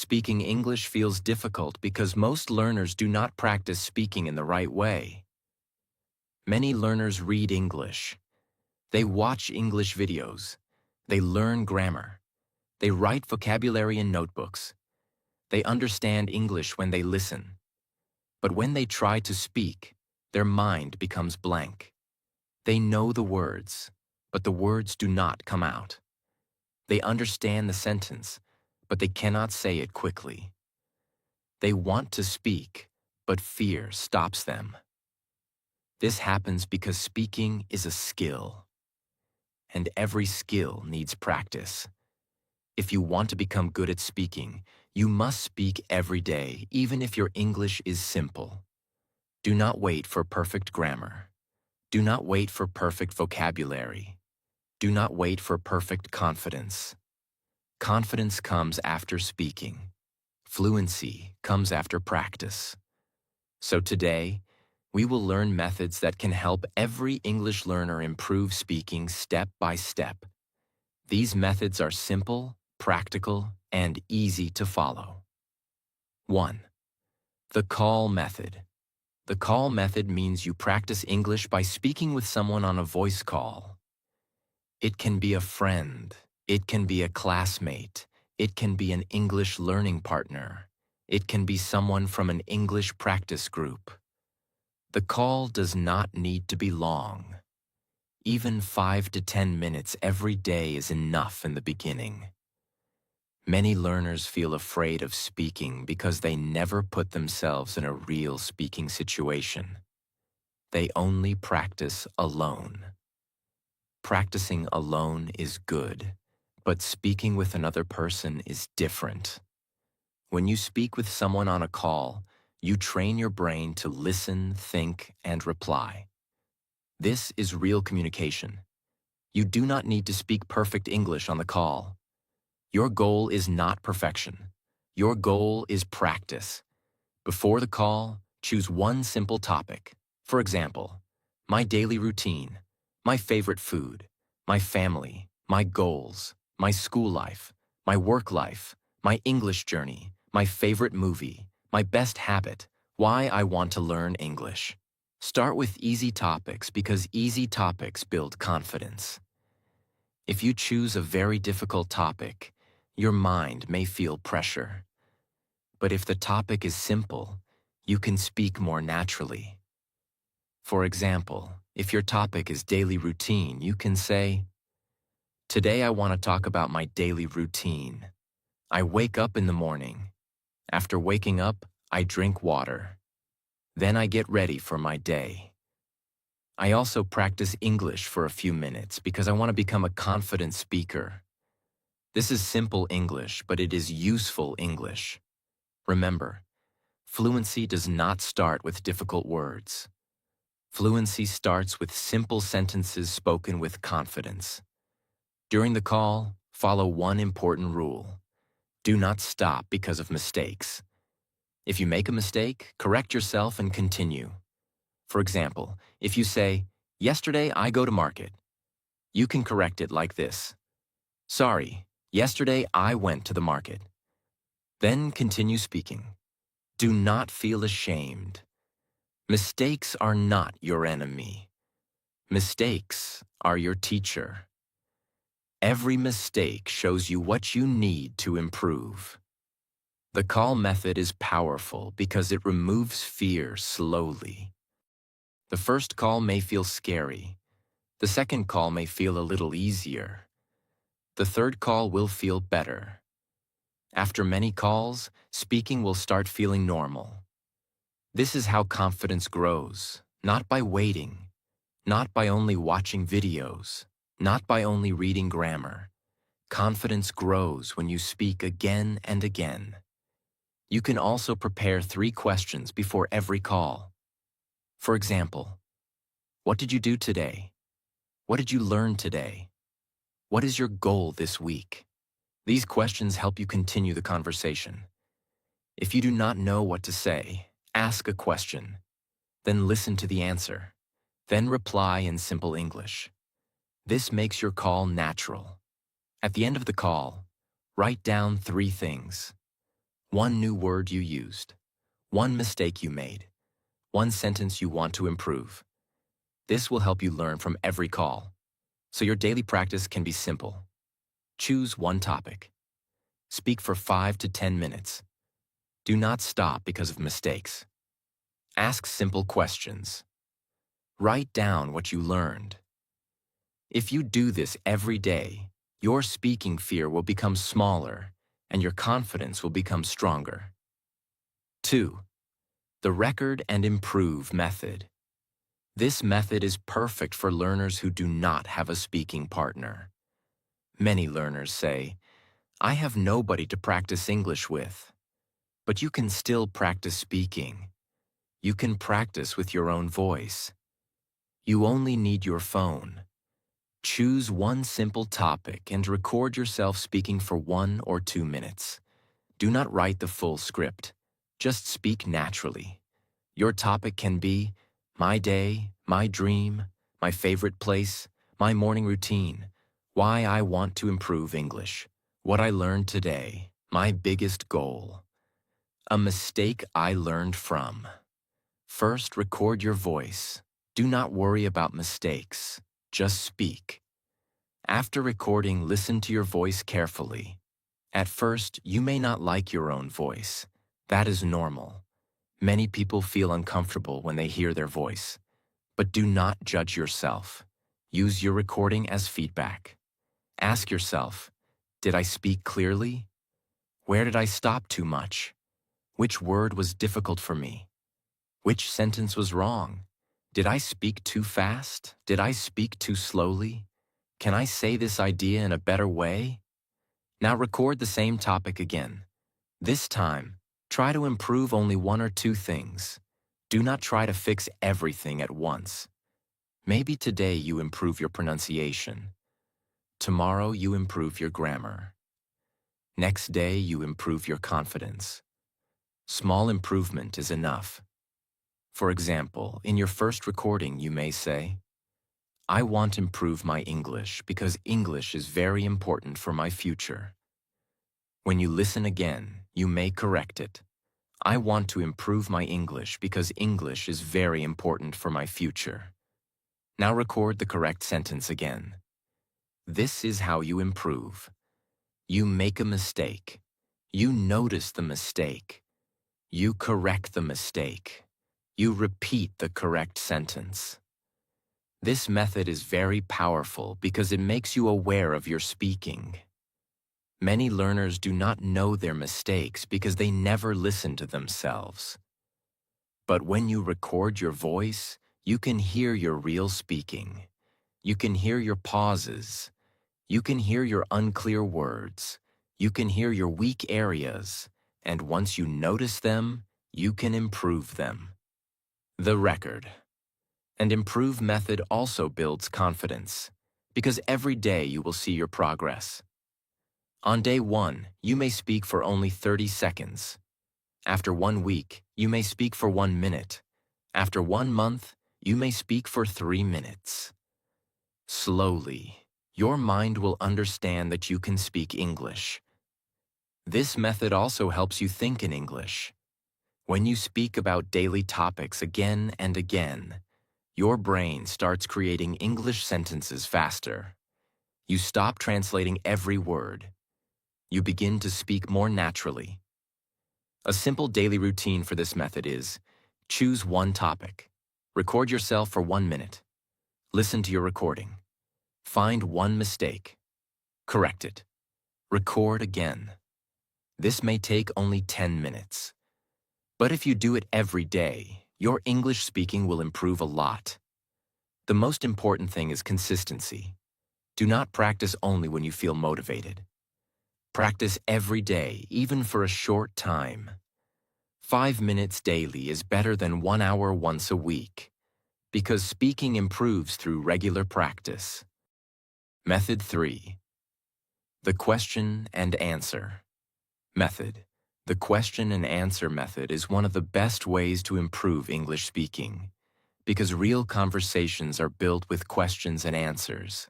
Speaking English feels difficult because most learners do not practice speaking in the right way. Many learners read English. They watch English videos. They learn grammar. They write vocabulary in notebooks. They understand English when they listen. But when they try to speak, their mind becomes blank. They know the words, but the words do not come out. They understand the sentence, but they cannot say it quickly. They want to speak, but fear stops them. This happens because speaking is a skill, and every skill needs practice. If you want to become good at speaking, you must speak every day, even if your English is simple. Do not wait for perfect grammar. Do not wait for perfect vocabulary. Do not wait for perfect confidence. Confidence comes after speaking. Fluency comes after practice. So today, we will learn methods that can help every English learner improve speaking step by step. These methods are simple, practical, and easy to follow. 1. The call method. The call method means you practice English by speaking with someone on a voice call. It can be a friend. It can be a classmate. It can be an English learning partner. It can be someone from an English practice group. The call does not need to be long. Even 5 to 10 minutes every day is enough in the beginning. Many learners feel afraid of speaking because they never put themselves in a real speaking situation. They only practice alone. Practicing alone is good, but speaking with another person is different. When you speak with someone on a call, you train your brain to listen, think, and reply. This is real communication. You do not need to speak perfect English on the call. Your goal is not perfection. Your goal is practice. Before the call, choose one simple topic. For example, my daily routine, my favorite food, my family, my goals, my school life, my work life, my English journey, my favorite movie, my best habit, why I want to learn English. Start with easy topics because easy topics build confidence. If you choose a very difficult topic, your mind may feel pressure. But if the topic is simple, you can speak more naturally. For example, if your topic is daily routine, you can say, "Today I want to talk about my daily routine. I wake up in the morning. After waking up, I drink water. Then I get ready for my day. I also practice English for a few minutes because I want to become a confident speaker." This is simple English, but it is useful English. Remember, fluency does not start with difficult words. Fluency starts with simple sentences spoken with confidence. During the call, follow one important rule. Do not stop because of mistakes. If you make a mistake, correct yourself and continue. For example, if you say, "Yesterday I go to market," you can correct it like this: "Sorry, yesterday I went to the market." Then continue speaking. Do not feel ashamed. Mistakes are not your enemy. Mistakes are your teacher. Every mistake shows you what you need to improve. The call method is powerful because it removes fear slowly. The first call may feel scary. The second call may feel a little easier. The third call will feel better. After many calls, speaking will start feeling normal. This is how confidence grows, not by waiting, not by only watching videos, not by only reading grammar. Confidence grows when you speak again and again. You can also prepare 3 questions before every call. For example, what did you do today? What did you learn today? What is your goal this week? These questions help you continue the conversation. If you do not know what to say, ask a question. Then listen to the answer. Then reply in simple English. This makes your call natural. At the end of the call, write down 3 things. one new word you used, one mistake you made, one sentence you want to improve. This will help you learn from every call, so your daily practice can be simple. Choose one topic. Speak for 5 to 10 minutes. Do not stop because of mistakes. Ask simple questions. Write down what you learned. If you do this every day, your speaking fear will become smaller and your confidence will become stronger. 2. The record and improve method. This method is perfect for learners who do not have a speaking partner. Many learners say, "I have nobody to practice English with." But you can still practice speaking. You can practice with your own voice. You only need your phone. Choose one simple topic and record yourself speaking for 1 or 2 minutes. Do not write the full script. Just speak naturally. Your topic can be my day, my dream, my favorite place, my morning routine, why I want to improve English, what I learned today, my biggest goal, a mistake I learned from. First, record your voice. Do not worry about mistakes. Just speak. After recording, listen to your voice carefully. At first, you may not like your own voice. That is normal. Many people feel uncomfortable when they hear their voice. But do not judge yourself. Use your recording as feedback. Ask yourself, did I speak clearly? Where did I stop too much? Which word was difficult for me? Which sentence was wrong? Did I speak too fast? Did I speak too slowly? Can I say this idea in a better way? Now record the same topic again. This time, try to improve only 1 or 2 things. Do not try to fix everything at once. Maybe today you improve your pronunciation. Tomorrow you improve your grammar. Next day you improve your confidence. Small improvement is enough. For example, in your first recording you may say, "I want to improve my English because English is very important for my future." When you listen again, you may correct it. "I want to improve my English because English is very important for my future." Now record the correct sentence again. This is how you improve. You make a mistake. You notice the mistake. You correct the mistake. You repeat the correct sentence. This method is very powerful because it makes you aware of your speaking. Many learners do not know their mistakes because they never listen to themselves. But when you record your voice, you can hear your real speaking. You can hear your pauses. You can hear your unclear words. You can hear your weak areas. And once you notice them, you can improve them. The record and improve method also builds confidence, because every day you will see your progress. On day 1, you may speak for only 30 seconds. After 1 week, you may speak for 1 minute. After 1 month, you may speak for 3 minutes. Slowly, your mind will understand that you can speak English. This method also helps you think in English. When you speak about daily topics again and again, your brain starts creating English sentences faster. You stop translating every word. You begin to speak more naturally. A simple daily routine for this method is: choose one topic. Record yourself for 1 minute. Listen to your recording. Find one mistake. Correct it. Record again. This may take only 10 minutes. But if you do it every day, your English speaking will improve a lot. The most important thing is consistency. Do not practice only when you feel motivated. Practice every day, even for a short time. 5 minutes daily is better than 1 hour once a week, because speaking improves through regular practice. Method 3. The question and answer method. The question and answer method is one of the best ways to improve English speaking, because real conversations are built with questions and answers.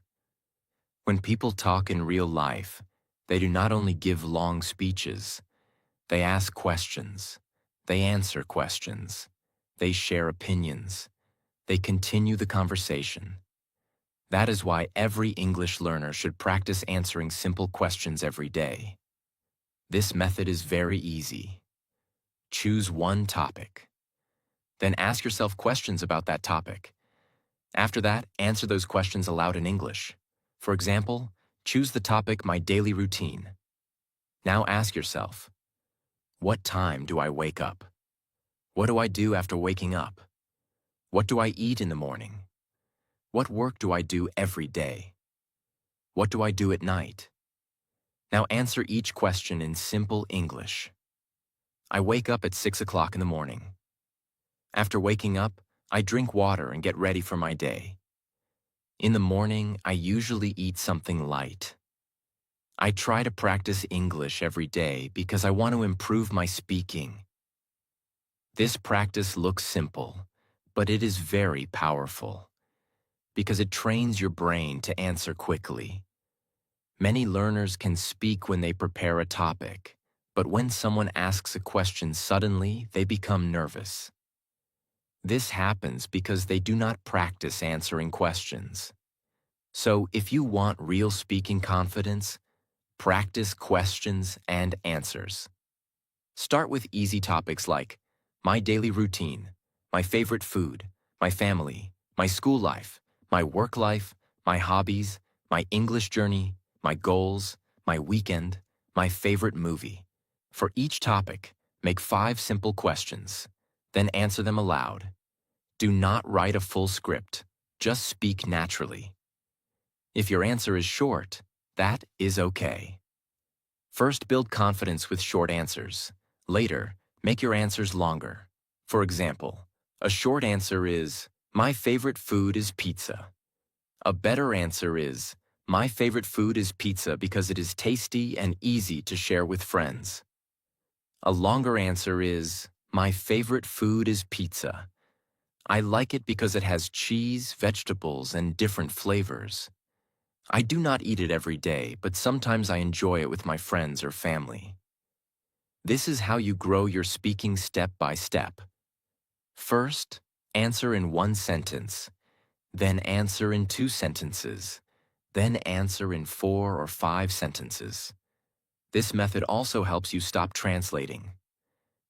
When people talk in real life, they do not only give long speeches, They ask questions. They answer questions. They share opinions. They continue the conversation. That is why every English learner should practice answering simple questions every day. This method is very easy. Choose one topic. Then ask yourself questions about that topic. After that, answer those questions aloud in English. For example, choose the topic My Daily Routine. Now ask yourself, what time do I wake up? What do I do after waking up? What do I eat in the morning? What work do I do every day? What do I do at night? Now answer each question in simple English. I wake up at 6 o'clock in the morning. After waking up, I drink water and get ready for my day. In the morning, I usually eat something light. I try to practice English every day because I want to improve my speaking. This practice looks simple, but it is very powerful because it trains your brain to answer quickly. Many learners can speak when they prepare a topic, but when someone asks a question suddenly, they become nervous. This happens because they do not practice answering questions. So if you want real speaking confidence, practice questions and answers. Start with easy topics like my daily routine, my favorite food, my family, my school life, my work life, my hobbies, my English journey, my goals, my weekend, my favorite movie. For each topic, make 5 simple questions, then answer them aloud. Do not write a full script, just speak naturally. If your answer is short, that is okay. First, build confidence with short answers. Later, make your answers longer. For example, a short answer is, my favorite food is pizza. A better answer is, my favorite food is pizza because it is tasty and easy to share with friends. A longer answer is, my favorite food is pizza. I like it because it has cheese, vegetables, and different flavors. I do not eat it every day, but sometimes I enjoy it with my friends or family. This is how you grow your speaking step by step. First, answer in 1 sentence, then answer in 2 sentences, then answer in 4 or 5 sentences. This method also helps you stop translating.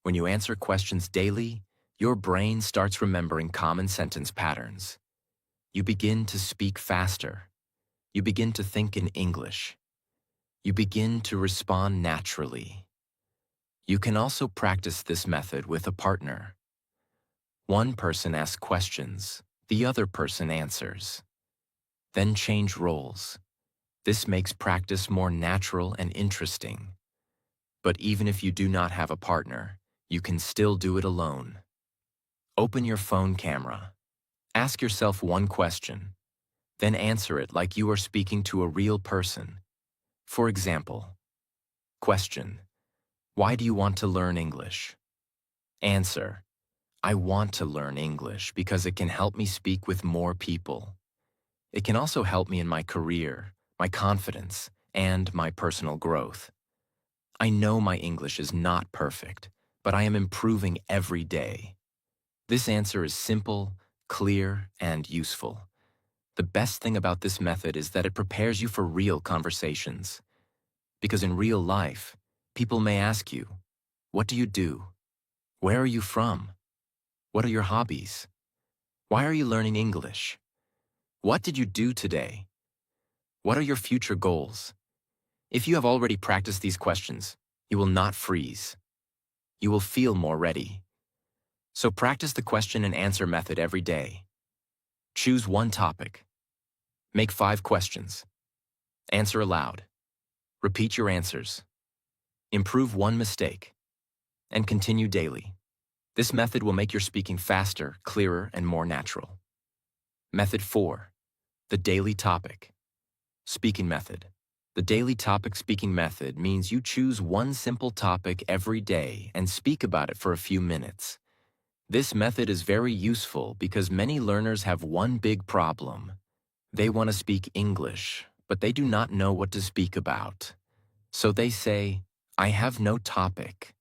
When you answer questions daily, your brain starts remembering common sentence patterns. You begin to speak faster. You begin to think in English. You begin to respond naturally. You can also practice this method with a partner. One person asks questions, the other person answers. Then change roles. This makes practice more natural and interesting. But even if you do not have a partner, you can still do it alone. Open your phone camera. Ask yourself one question, then answer it like you are speaking to a real person. For example, question, why do you want to learn English? Answer, I want to learn English because it can help me speak with more people. It can also help me in my career, my confidence, and my personal growth. I know my English is not perfect, but I am improving every day. This answer is simple, clear, and useful. The best thing about this method is that it prepares you for real conversations. Because in real life, people may ask you, what do you do? Where are you from? What are your hobbies? Why are you learning English? What did you do today? What are your future goals? If you have already practiced these questions, you will not freeze. You will feel more ready. So practice the question and answer method every day. Choose one topic. Make 5 questions. Answer aloud. Repeat your answers. Improve one mistake. And continue daily. This method will make your speaking faster, clearer, and more natural. Method 4. The daily topic. Speaking method. The daily topic speaking method means you choose one simple topic every day and speak about it for a few minutes. This method is very useful because many learners have one big problem. They want to speak English, but they do not know what to speak about. So they say, I have no topic.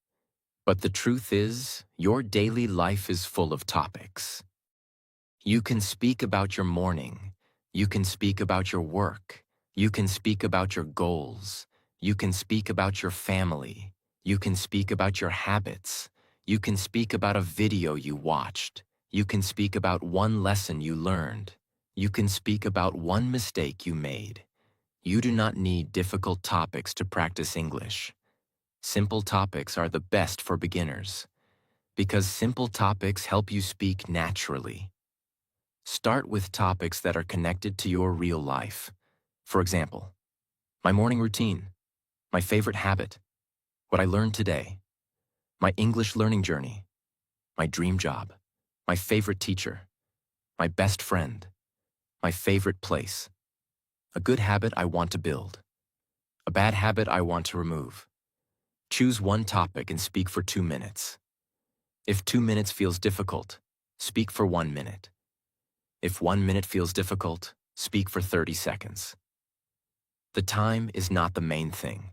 But the truth is, your daily life is full of topics. You can speak about your morning. You can speak about your work. You can speak about your goals. You can speak about your family. You can speak about your habits. You can speak about a video you watched. You can speak about one lesson you learned. You can speak about one mistake you made. You do not need difficult topics to practice English. Simple topics are the best for beginners because simple topics help you speak naturally. Start with topics that are connected to your real life. For example, my morning routine, my favorite habit, what I learned today, my English learning journey, my dream job, my favorite teacher, my best friend, my favorite place, a good habit I want to build, a bad habit I want to remove. Choose one topic and speak for 2 minutes. If 2 minutes feels difficult, speak for 1 minute. If 1 minute feels difficult, speak for 30 seconds. The time is not the main thing.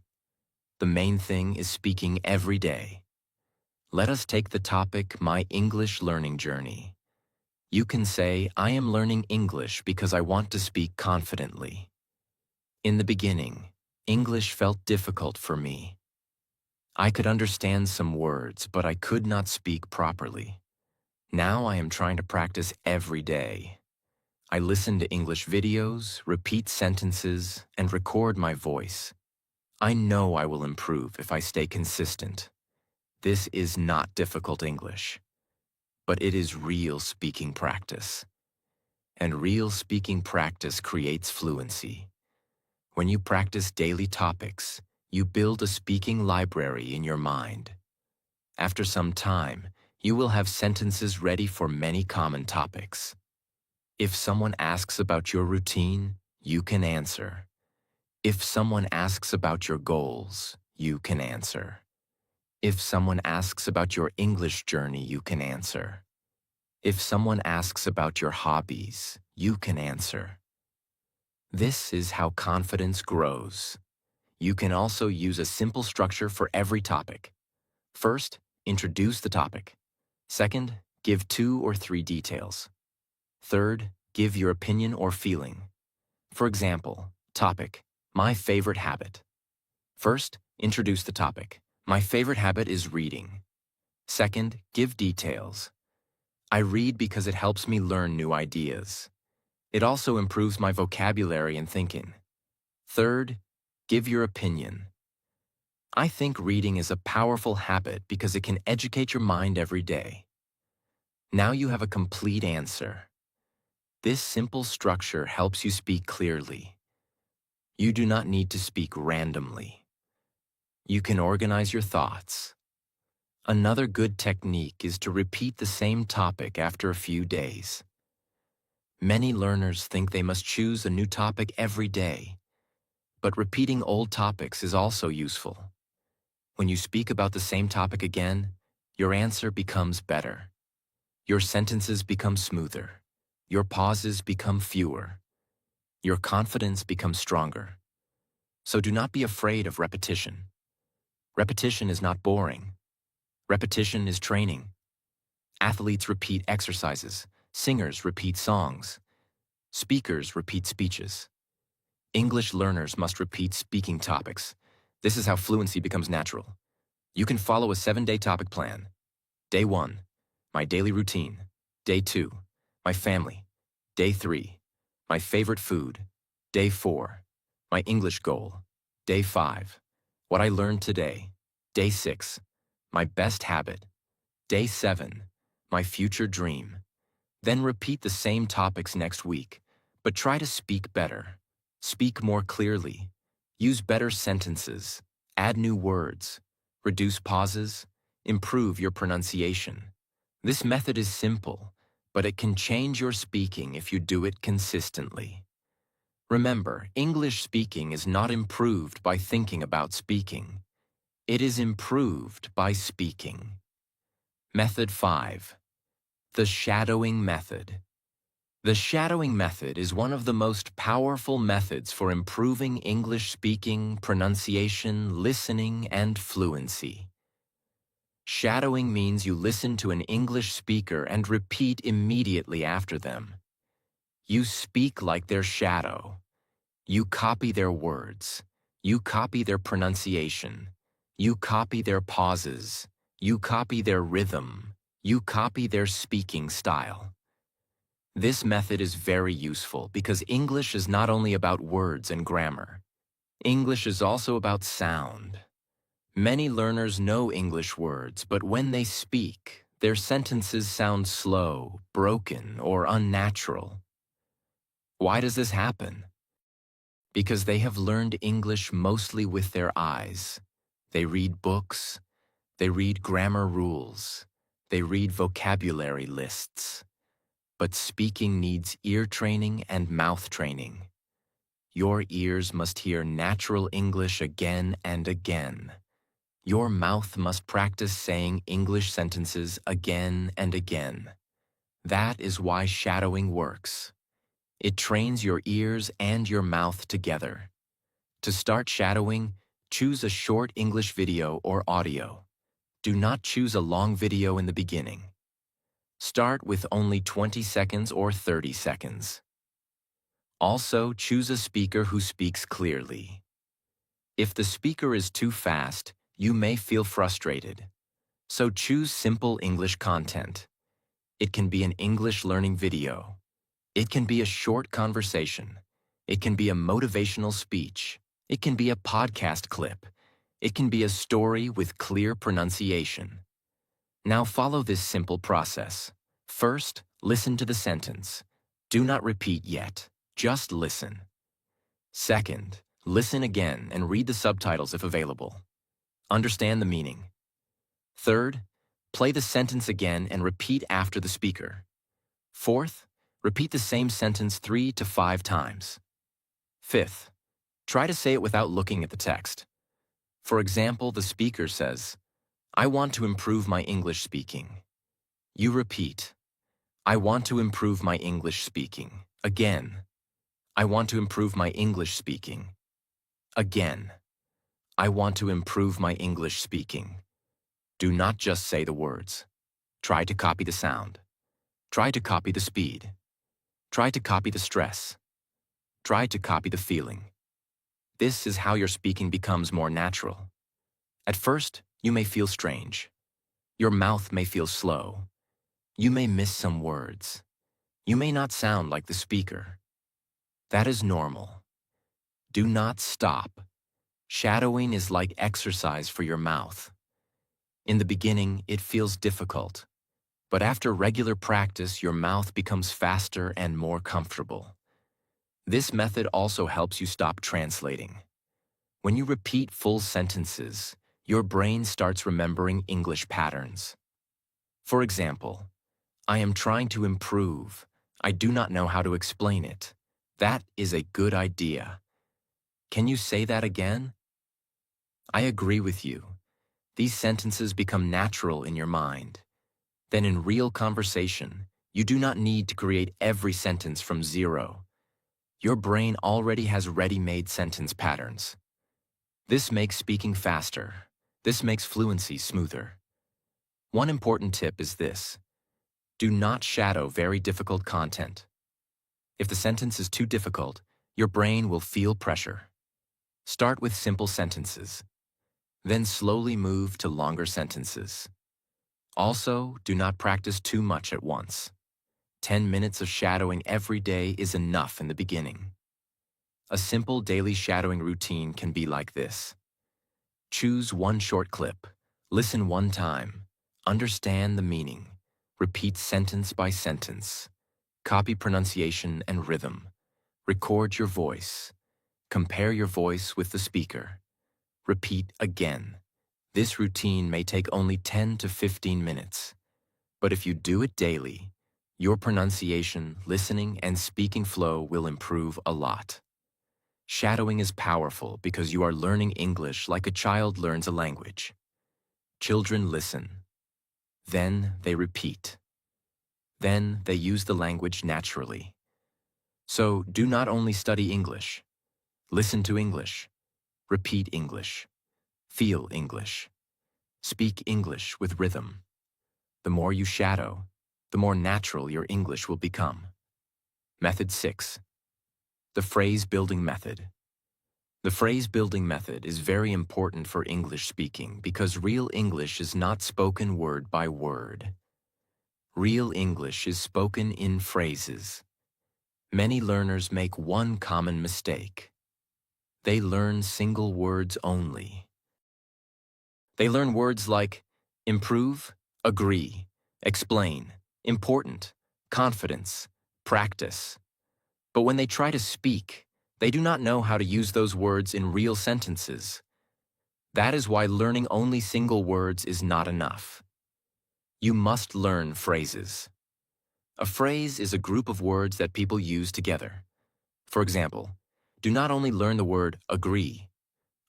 The main thing is speaking every day. Let us take the topic, my English learning journey. You can say, I am learning English because I want to speak confidently. In the beginning, English felt difficult for me. I could understand some words, but I could not speak properly. Now I am trying to practice every day. I listen to English videos, repeat sentences, and record my voice. I know I will improve if I stay consistent. This is not difficult English, but it is real speaking practice. And real speaking practice creates fluency. When you practice daily topics, you build a speaking library in your mind. After some time, you will have sentences ready for many common topics. If someone asks about your routine, you can answer. If someone asks about your goals, you can answer. If someone asks about your English journey, you can answer. If someone asks about your hobbies, you can answer. This is how confidence grows. You can also use a simple structure for every topic. First, introduce the topic. Second, give 2 or 3 details. Third, give your opinion or feeling. For example, topic, my favorite habit. First, introduce the topic. My favorite habit is reading. Second, give details. I read because it helps me learn new ideas. It also improves my vocabulary and thinking. Third, give your opinion. I think reading is a powerful habit because it can educate your mind every day. Now you have a complete answer. This simple structure helps you speak clearly. You do not need to speak randomly. You can organize your thoughts. Another good technique is to repeat the same topic after a few days. Many learners think they must choose a new topic every day, but repeating old topics is also useful. When you speak about the same topic again, your answer becomes better. Your sentences become smoother. Your pauses become fewer. Your confidence becomes stronger. So do not be afraid of repetition. Repetition is not boring. Repetition is training. Athletes repeat exercises. Singers repeat songs. Speakers repeat speeches. English learners must repeat speaking topics. This is how fluency becomes natural. You can follow a 7-day topic plan. Day 1, my daily routine. Day 2, my family. Day 3, my favorite food. Day 4, my English goal. Day 5, what I learned today. Day 6, my best habit. Day 7, my future dream. Then repeat the same topics next week, but try to speak better. Speak more clearly. Use better sentences. Add new words. Reduce pauses. Improve your pronunciation. This method is simple, but it can change your speaking if you do it consistently. Remember, English speaking is not improved by thinking about speaking. It is improved by speaking. Method 5. The shadowing method. The shadowing method is one of the most powerful methods for improving English speaking, pronunciation, listening, and fluency. Shadowing means you listen to an English speaker and repeat immediately after them. You speak like their shadow. You copy their words. You copy their pronunciation. You copy their pauses. You copy their rhythm. You copy their speaking style. This method is very useful because English is not only about words and grammar. English is also about sound. Many learners know English words, but when they speak, their sentences sound slow, broken, or unnatural. Why does this happen? Because they have learned English mostly with their eyes. They read books, they read grammar rules, they read vocabulary lists. But speaking needs ear training and mouth training. Your ears must hear natural English again and again. Your mouth must practice saying English sentences again and again. That is why shadowing works. It trains your ears and your mouth together. To start shadowing, choose a short English video or audio. Do not choose a long video in the beginning. Start with only 20 seconds or 30 seconds. Also, choose a speaker who speaks clearly. If the speaker is too fast, you may feel frustrated. So choose simple English content. It can be an English learning video. It can be a short conversation. It can be a motivational speech. It can be a podcast clip. It can be a story with clear pronunciation. Now follow this simple process. First, listen to the sentence. Do not repeat yet. Just listen. Second, listen again and read the subtitles if available. Understand the meaning. Third, play the sentence again and repeat after the speaker. Fourth, repeat the same sentence 3 to 5 times. Fifth, try to say it without looking at the text. For example, the speaker says, "I want to improve my English speaking." You repeat, "I want to improve my English speaking." Again, "I want to improve my English speaking." Again, "I want to improve my English speaking." Do not just say the words. Try to copy the sound. Try to copy the speed. Try to copy the stress. Try to copy the feeling. This is how your speaking becomes more natural. At first, you may feel strange. Your mouth may feel slow. You may miss some words. You may not sound like the speaker. That is normal. Do not stop. Shadowing is like exercise for your mouth. In the beginning, it feels difficult. But after regular practice, your mouth becomes faster and more comfortable. This method also helps you stop translating. When you repeat full sentences, your brain starts remembering English patterns. For example, "I am trying to improve. I do not know how to explain it." That is a good idea. Can you say that again? I agree with you. These sentences become natural in your mind. Then in real conversation, you do not need to create every sentence from zero. Your brain already has ready-made sentence patterns. This makes speaking faster. This makes fluency smoother. One important tip is this. Do not shadow very difficult content. If the sentence is too difficult, your brain will feel pressure. Start with simple sentences. Then slowly move to longer sentences. Also, do not practice too much at once. 10 minutes of shadowing every day is enough in the beginning. A simple daily shadowing routine can be like this. Choose one short clip. Listen one time. Understand the meaning. Repeat sentence by sentence. Copy pronunciation and rhythm. Record your voice. Compare your voice with the speaker. Repeat again. This routine may take only 10 to 15 minutes. But if you do it daily, your pronunciation, listening, and speaking flow will improve a lot. Shadowing is powerful because you are learning English like a child learns a language. Children listen. Then they repeat. Then they use the language naturally. So do not only study English. Listen to English. Repeat English. Feel English. Speak English with rhythm. The more you shadow, the more natural your English will become. Method 6. The phrase building method. The phrase building method is very important for English speaking because real English is not spoken word by word. Real English is spoken in phrases. Many learners make one common mistake. They learn single words only. They learn words like improve, agree, explain, important, confidence, practice. But when they try to speak, they do not know how to use those words in real sentences. That is why learning only single words is not enough. You must learn phrases. A phrase is a group of words that people use together. For example, do not only learn the word agree.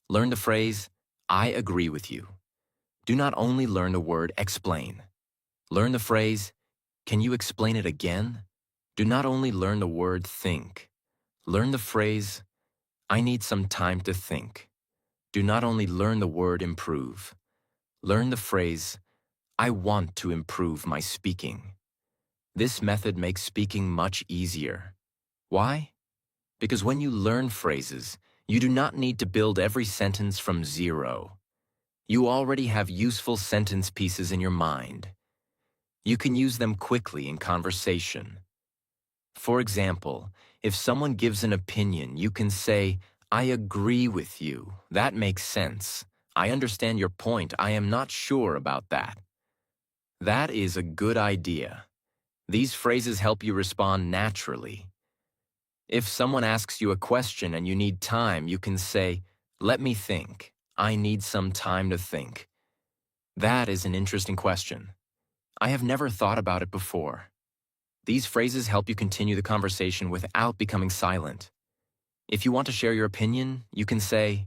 Learn the phrase, I agree with you. Do not only learn the word explain. Learn the phrase, can you explain it again? Do not only learn the word think. Learn the phrase, I need some time to think. Do not only learn the word improve. Learn the phrase, I want to improve my speaking. This method makes speaking much easier. Why? Because when you learn phrases, you do not need to build every sentence from zero. You already have useful sentence pieces in your mind. You can use them quickly in conversation. For example, if someone gives an opinion, you can say, I agree with you. That makes sense. I understand your point. I am not sure about that. That is a good idea. These phrases help you respond naturally. If someone asks you a question and you need time, you can say, let me think. I need some time to think. That is an interesting question. I have never thought about it before. These phrases help you continue the conversation without becoming silent. If you want to share your opinion, you can say,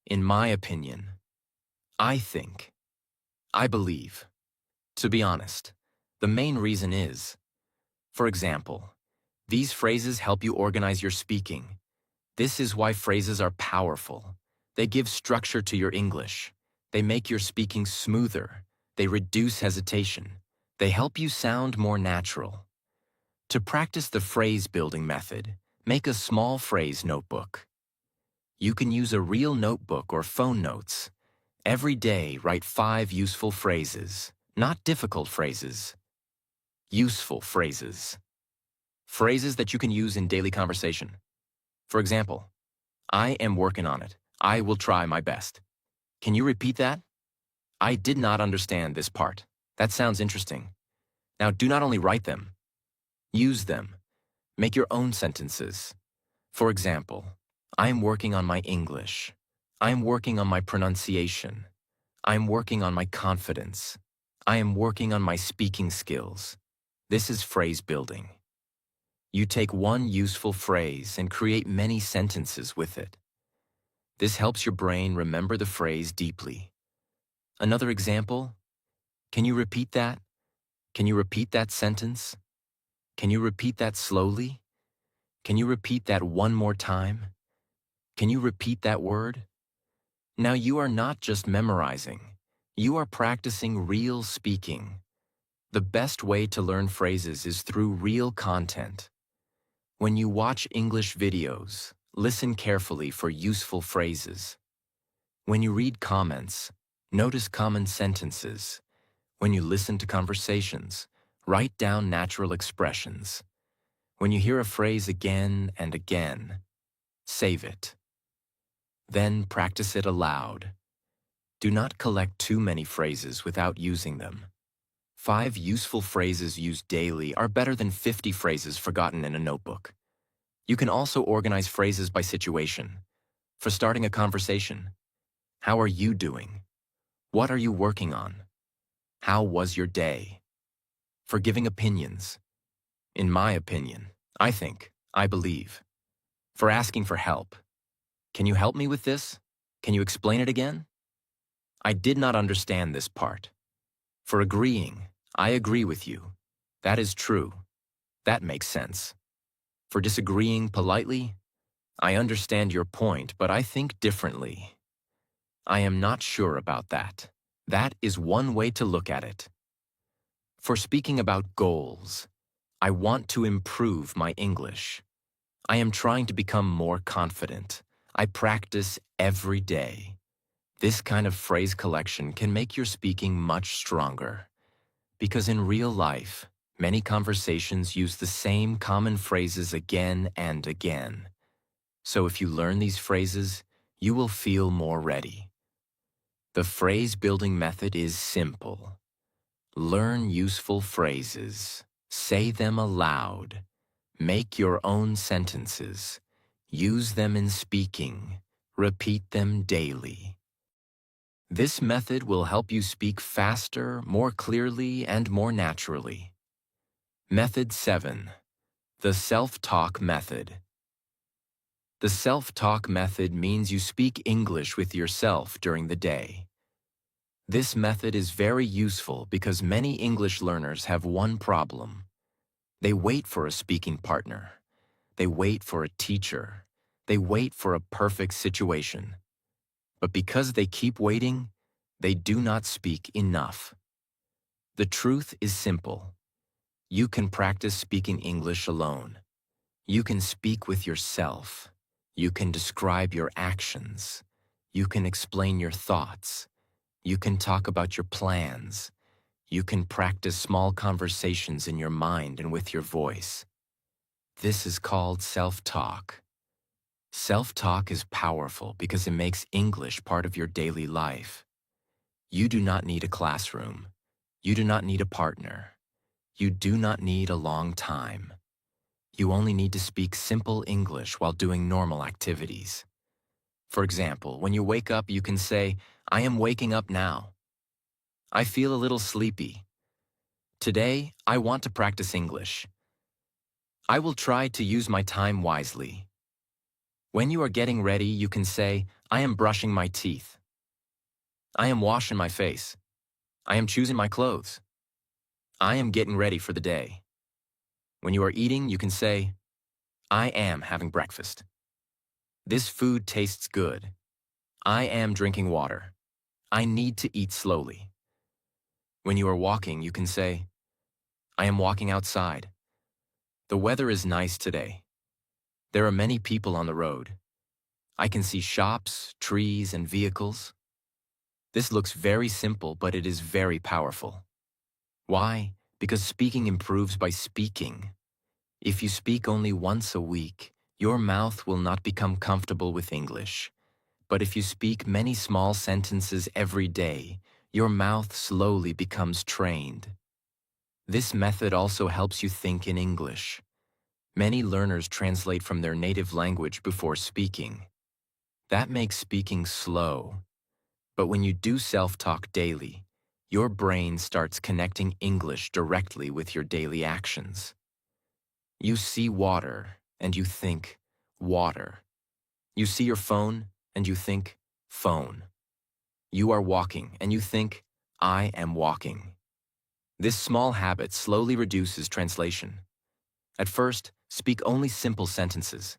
in my opinion, I think, I believe. To be honest, the main reason is, for example, these phrases help you organize your speaking. This is why phrases are powerful. They give structure to your English. They make your speaking smoother. They reduce hesitation. They help you sound more natural. To practice the phrase building method, make a small phrase notebook. You can use a real notebook or phone notes. Every day, write 5 useful phrases, not difficult phrases. Useful phrases. Phrases that you can use in daily conversation. For example, I am working on it. I will try my best. Can you repeat that? I did not understand this part. That sounds interesting. Now, do not only write them. Use them. Make your own sentences. For example, I am working on my English. I am working on my pronunciation. I am working on my confidence. I am working on my speaking skills. This is phrase building. You take one useful phrase and create many sentences with it. This helps your brain remember the phrase deeply. Another example? Can you repeat that? Can you repeat that sentence? Can you repeat that slowly? Can you repeat that one more time? Can you repeat that word? Now you are not just memorizing. You are practicing real speaking. The best way to learn phrases is through real content. When you watch English videos, listen carefully for useful phrases. When you read comments, notice common sentences. When you listen to conversations, write down natural expressions. When you hear a phrase again and again, save it. Then practice it aloud. Do not collect too many phrases without using them. 5 useful phrases used daily are better than 50 phrases forgotten in a notebook. You can also organize phrases by situation. For starting a conversation, how are you doing? What are you working on? How was your day? For giving opinions, in my opinion, I think, I believe. For asking for help, can you help me with this? Can you explain it again? I did not understand this part. For agreeing, I agree with you. That is true. That makes sense. For disagreeing politely, I understand your point, but I think differently. I am not sure about that. That is one way to look at it. For speaking about goals, I want to improve my English. I am trying to become more confident. I practice every day. This kind of phrase collection can make your speaking much stronger. Because in real life, many conversations use the same common phrases again and again. So if you learn these phrases, you will feel more ready. The phrase building method is simple. Learn useful phrases. Say them aloud. Make your own sentences. Use them in speaking. Repeat them daily. This method will help you speak faster, more clearly, and more naturally. Method 7. The self-talk method. The self-talk method means you speak English with yourself during the day. This method is very useful because many English learners have one problem. They wait for a speaking partner. They wait for a teacher. They wait for a perfect situation. But because they keep waiting, they do not speak enough. The truth is simple. You can practice speaking English alone. You can speak with yourself. You can describe your actions. You can explain your thoughts. You can talk about your plans. You can practice small conversations in your mind and with your voice. This is called self-talk. Self-talk is powerful because it makes English part of your daily life. You do not need a classroom. You do not need a partner. You do not need a long time. You only need to speak simple English while doing normal activities. For example, when you wake up, you can say, "I am waking up now. I feel a little sleepy. Today, I want to practice English. I will try to use my time wisely." When you are getting ready, you can say, "I am brushing my teeth. I am washing my face. I am choosing my clothes. I am getting ready for the day." When you are eating, you can say, "I am having breakfast. This food tastes good. I am drinking water. I need to eat slowly." When you are walking, you can say, "I am walking outside. The weather is nice today. There are many people on the road. I can see shops, trees, and vehicles." This looks very simple, but it is very powerful. Why? Because speaking improves by speaking. If you speak only once a week, your mouth will not become comfortable with English. But if you speak many small sentences every day, your mouth slowly becomes trained. This method also helps you think in English. Many learners translate from their native language before speaking. That makes speaking slow. But when you do self-talk daily, your brain starts connecting English directly with your daily actions. You see water, and you think, water. You see your phone, and you think, phone. You are walking, and you think, I am walking. This small habit slowly reduces translation. At first, speak only simple sentences.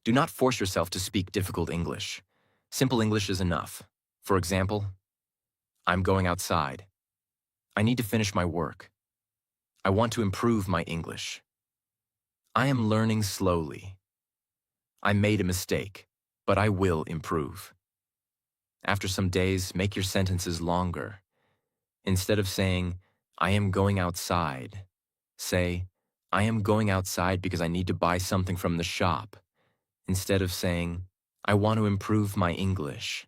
Do not force yourself to speak difficult English. Simple English is enough. For example, I'm going outside. I need to finish my work. I want to improve my English. I am learning slowly. I made a mistake, but I will improve. After some days, make your sentences longer. Instead of saying, I am going outside, say, I am going outside because I need to buy something from the shop. Instead of saying, I want to improve my English,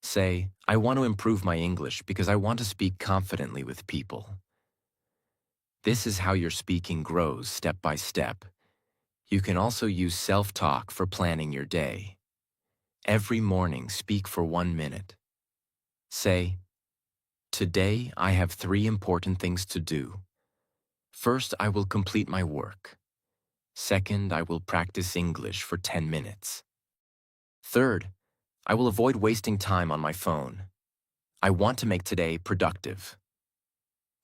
say, I want to improve my English because I want to speak confidently with people. This is how your speaking grows step by step. You can also use self-talk for planning your day. Every morning, speak for 1 minute. Say, today I have 3 important things to do. First, I will complete my work. Second, I will practice English for 10 minutes. Third, I will avoid wasting time on my phone. I want to make today productive.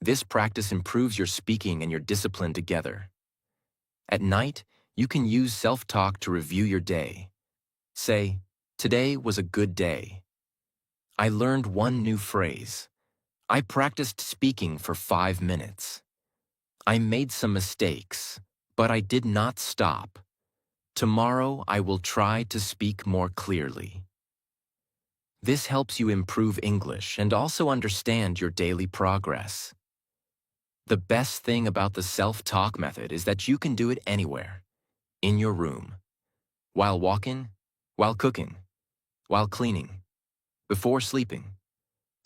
This practice improves your speaking and your discipline together. At night, you can use self-talk to review your day. Say, today was a good day. I learned 1 new phrase. I practiced speaking for 5 minutes. I made some mistakes, but I did not stop. Tomorrow I will try to speak more clearly. This helps you improve English and also understand your daily progress. The best thing about the self-talk method is that you can do it anywhere, in your room, while walking, while cooking, while cleaning, before sleeping,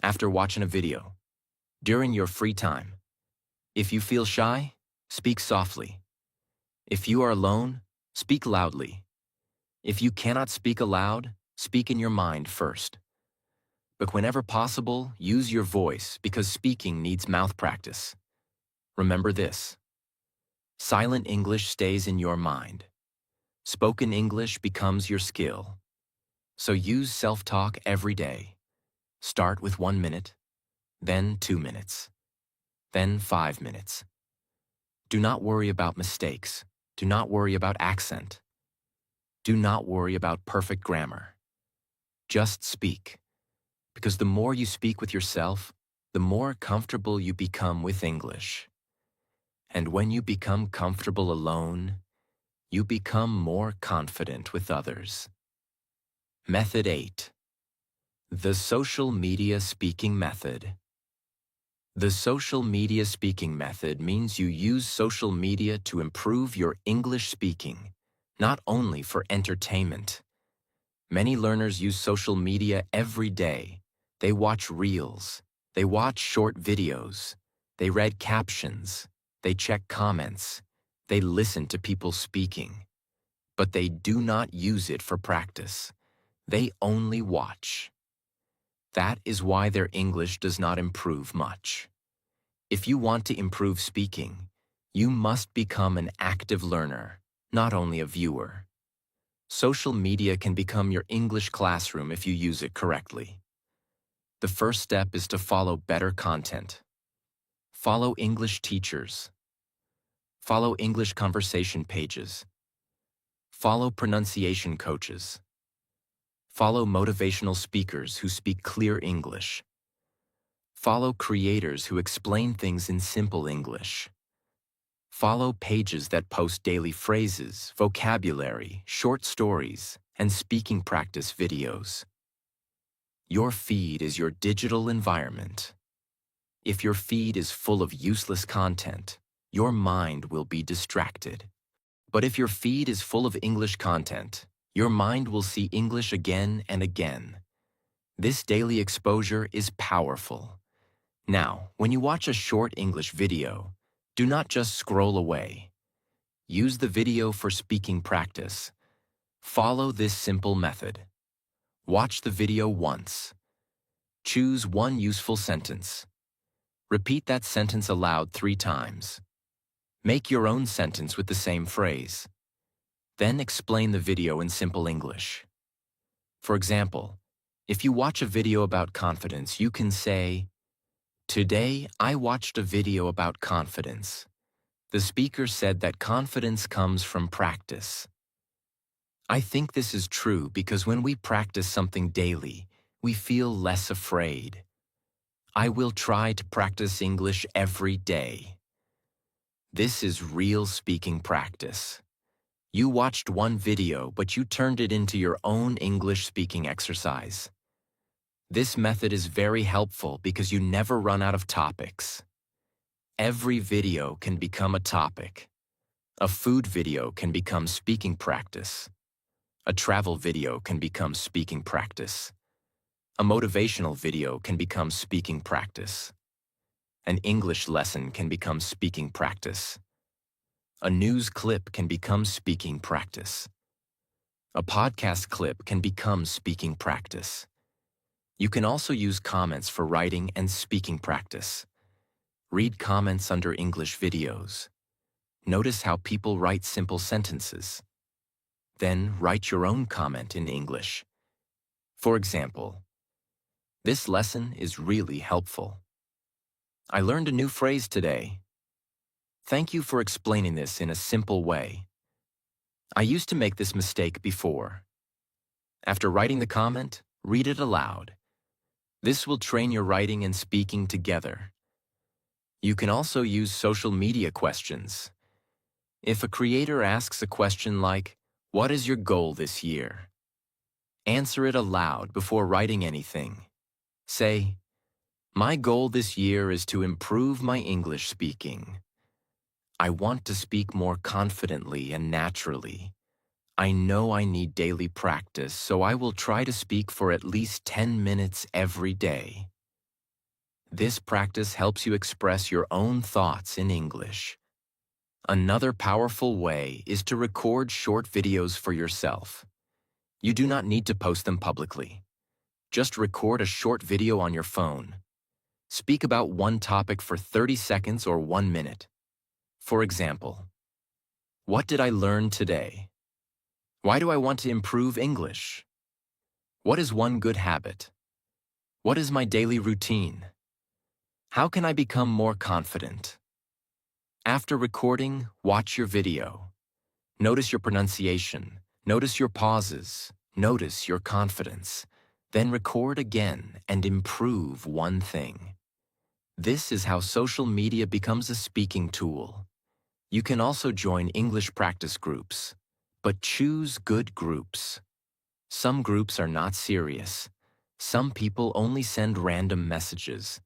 after watching a video, during your free time. If you feel shy, speak softly. If you are alone, speak loudly. If you cannot speak aloud, speak in your mind first. But whenever possible, use your voice because speaking needs mouth practice. Remember this: silent English stays in your mind. Spoken English becomes your skill. So use self-talk every day. Start with 1 minute, then 2 minutes, then 5 minutes. Do not worry about mistakes. Do not worry about accent. Do not worry about perfect grammar. Just speak. Because the more you speak with yourself, the more comfortable you become with English. And when you become comfortable alone, you become more confident with others. Method 8. The social media speaking method. The social media speaking method means you use social media to improve your English speaking, not only for entertainment. Many learners use social media every day. They watch reels, they watch short videos, they read captions, they check comments, they listen to people speaking. But they do not use it for practice. They only watch. That is why their English does not improve much. If you want to improve speaking, you must become an active learner, not only a viewer. Social media can become your English classroom if you use it correctly. The first step is to follow better content. Follow English teachers. Follow English conversation pages. Follow pronunciation coaches. Follow motivational speakers who speak clear English. Follow creators who explain things in simple English. Follow pages that post daily phrases, vocabulary, short stories, and speaking practice videos. Your feed is your digital environment. If your feed is full of useless content, your mind will be distracted. But if your feed is full of English content, your mind will see English again and again. This daily exposure is powerful. Now, when you watch a short English video, do not just scroll away. Use the video for speaking practice. Follow this simple method. Watch the video once. Choose one useful sentence. Repeat that sentence aloud 3 times. Make your own sentence with the same phrase. Then explain the video in simple English. For example, if you watch a video about confidence, you can say, "Today, I watched a video about confidence. The speaker said that confidence comes from practice. I think this is true because when we practice something daily, we feel less afraid. I will try to practice English every day." This is real speaking practice. You watched one video, but you turned it into your own English speaking exercise. This method is very helpful because you never run out of topics. Every video can become a topic. A food video can become speaking practice. A travel video can become speaking practice. A motivational video can become speaking practice. An English lesson can become speaking practice. A news clip can become speaking practice. A podcast clip can become speaking practice. You can also use comments for writing and speaking practice. Read comments under English videos. Notice how people write simple sentences. Then write your own comment in English. For example, "This lesson is really helpful. I learned a new phrase today. Thank you for explaining this in a simple way. I used to make this mistake before." After writing the comment, read it aloud. This will train your writing and speaking together. You can also use social media questions. If a creator asks a question like, "What is your goal this year?" Answer it aloud before writing anything. Say, "My goal this year is to improve my English speaking. I want to speak more confidently and naturally. I know I need daily practice, so I will try to speak for at least 10 minutes every day." This practice helps you express your own thoughts in English. Another powerful way is to record short videos for yourself. You do not need to post them publicly. Just record a short video on your phone. Speak about one topic for 30 seconds or 1 minute. For example, "What did I learn today? Why do I want to improve English? What is one good habit? What is my daily routine? How can I become more confident?" After recording, watch your video. Notice your pronunciation. Notice your pauses. Notice your confidence. Then record again and improve one thing. This is how social media becomes a speaking tool. You can also join English practice groups, but choose good groups. Some groups are not serious. Some people only send random messages.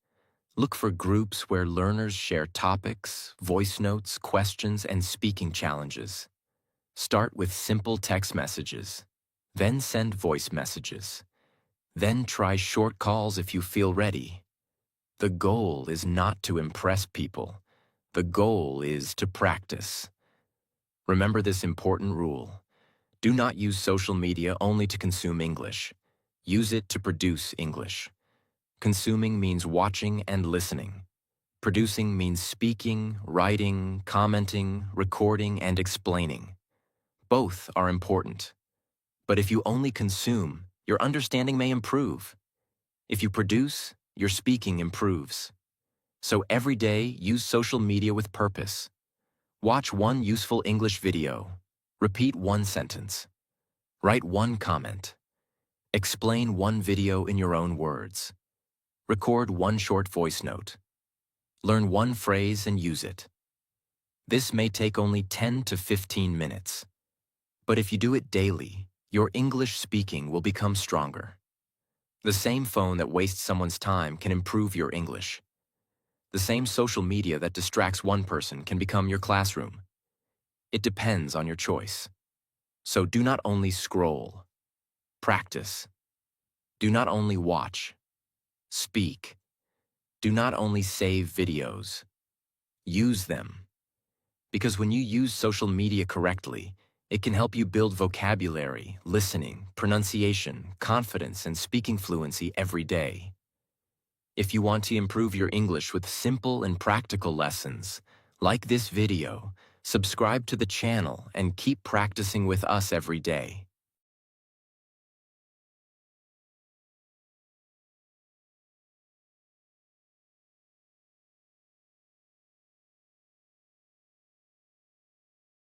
Look for groups where learners share topics, voice notes, questions, and speaking challenges. Start with simple text messages. Then send voice messages. Then try short calls if you feel ready. The goal is not to impress people. The goal is to practice. Remember this important rule. Do not use social media only to consume English. Use it to produce English. Consuming means watching and listening. Producing means speaking, writing, commenting, recording, and explaining. Both are important. But if you only consume, your understanding may improve. If you produce, your speaking improves. So every day, use social media with purpose. Watch one useful English video. Repeat one sentence. Write one comment. Explain one video in your own words. Record one short voice note. Learn one phrase and use it. This may take only 10 to 15 minutes. But if you do it daily, your English speaking will become stronger. The same phone that wastes someone's time can improve your English. The same social media that distracts one person can become your classroom. It depends on your choice. So do not only scroll. Practice. Do not only watch. Speak. Do not only save videos. Use them. Because when you use social media correctly, it can help you build vocabulary, listening, pronunciation, confidence, and speaking fluency every day. If you want to improve your English with simple and practical lessons, like this video, subscribe to the channel and keep practicing with us every day.